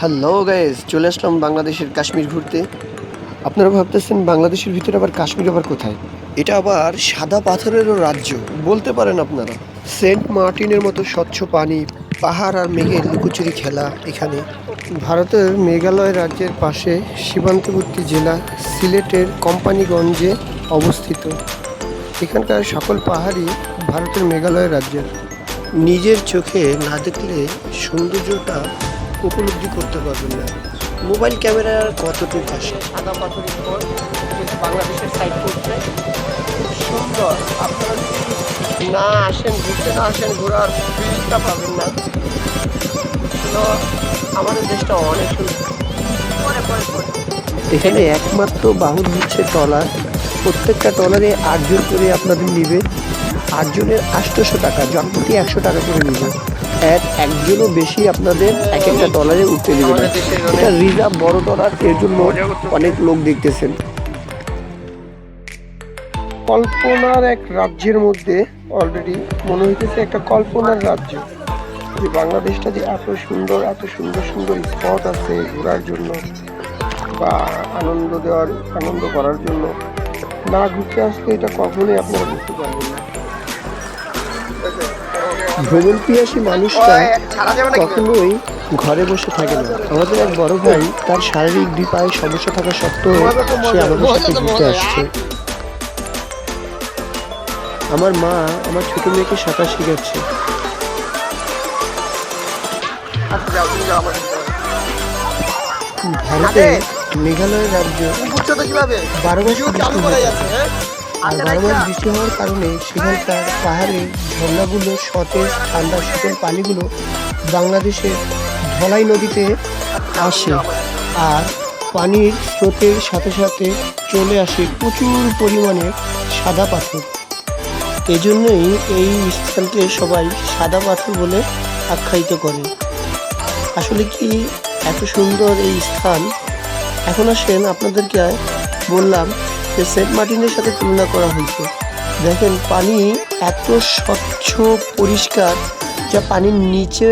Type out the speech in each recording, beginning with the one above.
Hello guys, চলে আসলাম বাংলাদেশের কাশ্মীর ঘুরতে। আপনারা ভাবতেছেন বাংলাদেশের ভিতরে আবার কাশ্মীর আবার কোথায়? এটা আবার সাদা পাথরেরও রাজ্য বলতে পারেন আপনারা। সেন্ট মার্টিনের মতো স্বচ্ছ পানি, পাহাড় আর মেঘের লুকোচুরি খেলা এখানে। ভারতের মেঘালয় রাজ্যের পাশে সীমান্তবর্তী জেলা সিলেটের কোম্পানিগঞ্জে অবস্থিত। এখানকার সকল পাহাড়ই ভারতের মেঘালয় রাজ্যের। নিজের চোখে না দেখলে সৌন্দর্যটা উপলব্ধি করতে পারবেন না। মোবাইল ক্যামেরার কতটুকু আসে। সাদা পাথরের উপর বাংলাদেশের সাইড করছে খুব সুন্দর। আপনারা যদি না আসেন, ঘুরতে না আসেন, ঘোরার ফিলটা পাবেন না। তো আমাদের দেশটা অনেক সুন্দর। এখানে একমাত্র বাহুল হচ্ছে ট্রলার। প্রত্যেকটা ট্রলারে 8 জন করে আপনাদের নিবে। 8 জনের 800 টাকা, জনপ্রতি 100 টাকা করে নিবে। একজনও বেশি আপনাদের এক একটা ট্রলারে উঠতে দেবে না। এটা রিজার্ভ বড় ট্রলার, এর জন্য অনেক লোক দেখতেছেন। কল্পনার এক রাজ্যের মধ্যে অলরেডি মনে হইতেছে একটা কল্পনার রাজ্য। যে বাংলাদেশটা যে এত সুন্দর সুন্দর স্পট আছে ঘোরার জন্য বা আনন্দ করার জন্য, না ঘুরতে আসলে এটা কখনোই আপনারা বুঝতে পারবেন না। ভ্রমণ পিয়াসী মানুষরা কখনোই ঘরে বসে থাকে না। আমাদের এক বড় ভাই, তার শারীরিক 2 পায়ে সমস্যা থাকা সত্ত্বেও সে আমাদের সাথে ঘুরতে আসছে। আমার মা আমার ছোট মেয়েকে সাঁতার শেখাচ্ছে। ভারতের মেঘালয় রাজ্য 12 মাস আর 12 মাস বৃষ্টি হওয়ার কারণে সেখানকার পাহাড়ের ঝর্ণাগুলো সতেজ ঠান্ডা শীতল পানিগুলো বাংলাদেশের ধলাই নদীতে আসে, আর পানির স্রোতের সাথে সাথে চলে আসে প্রচুর পরিমাণে সাদা পাথর। এজন্যই এই স্থানকে সবাই সাদা পাথর বলে আখ্যায়িত করে। আসলে কি এত সুন্দর এই স্থান। এখন আসেন আপনাদেরকে বললাম যে সেন্ট মার্টিনের সাথে তুলনা করা হয়েছে। দেখেন পানি এত স্বচ্ছ পরিষ্কার, যা পানির নিচে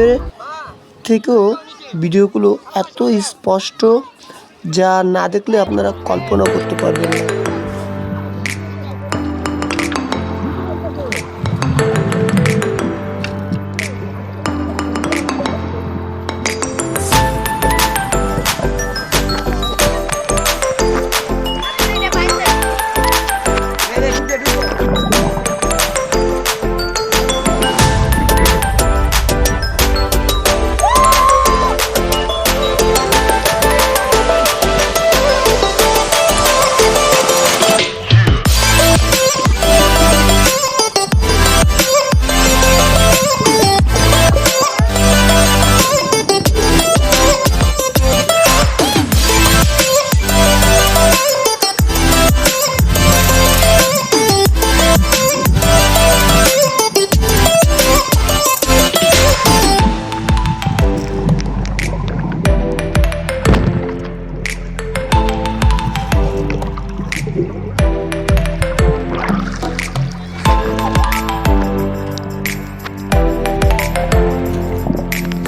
থেকেও ভিডিওগুলো এত স্পষ্ট, যা না দেখলে আপনারা কল্পনা করতে পারবেন না।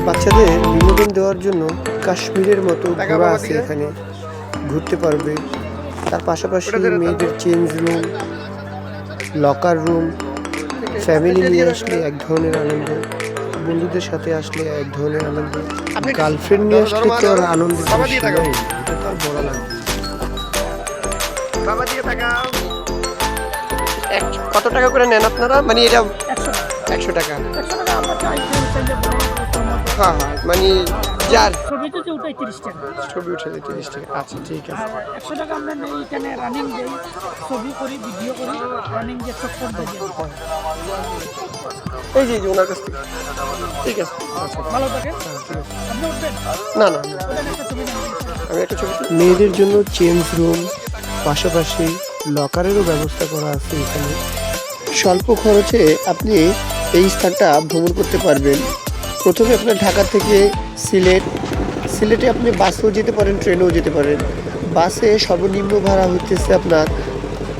বাচ্চাদের বিনোদন দেওয়ার জন্য কাশ্মীরের মতো ঘোরা আছে, এখানে ঘুরতে পারবে। তার পাশাপাশি মেয়েদের change room, locker room, family নিয়ে আসলে এক ধরনের আনন্দ, বন্ধুদের সাথে আসলে এক ধরনের আনন্দ, গার্লফ্রেন্ড নিয়ে আসলে তো আর আনন্দ এটা তো আর বলা লাগবে। কত টাকা করে নেন আপনারা? মানে এটা 100 টাকা। হ্যাঁ হ্যাঁ, মানে যার ছবি তো ওটাই 30 টাকা। ছবি উঠালে 30 টাকা। আচ্ছা ঠিক আছে। 100 টাকা আমরা নেই, এখানে রানিং দেই, ছবি করি, ভিডিও করি, রানিং যে চক্কর দেই। এই যে ওনার কাছ থেকে। ঠিক আছে, আচ্ছা ভালো থাকেন। ঠিক আছে। আপনি উঠবেন? না না, ওখানে একটা ছবি নেন। আমি একটা ছবি। মেয়েদের জন্য চেঞ্জ রুম, পাশাপাশি লকারেরও ব্যবস্থা করা আছে এখানে। স্বল্প খরচে আপনি এই স্থানটা ভ্রমণ করতে পারবেন। প্রথমে আপনার ঢাকা থেকে সিলেটে আপনি বাসেও যেতে পারেন, ট্রেনেও যেতে পারেন। বাসে সর্বনিম্ন ভাড়া হইতেছে আপনার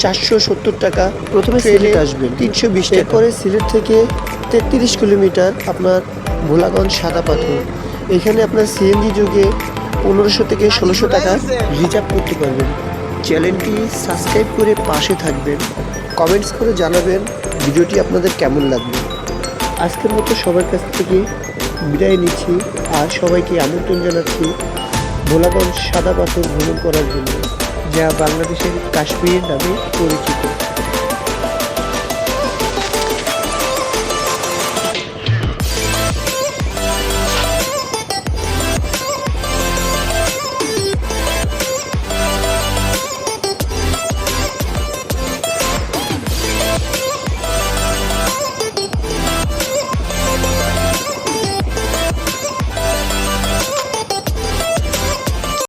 470 টাকা। প্রথমে সিলেট আসবেন 320 টাকা। এরপরে সিলেট থেকে 33 কিলোমিটার আপনার ভোলাগঞ্জ সাদা পাথর। এখানে আপনার সিএনজি যুগে 1500 থেকে 1600 টাকা রিজার্ভ করতে পারবেন। চ্যানেলটি সাবস্ক্রাইব করে পাশে থাকবেন, কমেন্টস করে জানাবেন ভিডিওটি আপনাদের কেমন লাগবে। আজকের মতো সবার কাছ থেকে বিদায় নিচ্ছি আর সবাইকে আমন্ত্রণ জানাচ্ছি ভোলাগঞ্জ সাদা পাথর ভ্রমণ করার জন্য, যা বাংলাদেশের কাশ্মীর নামে পরিচিত।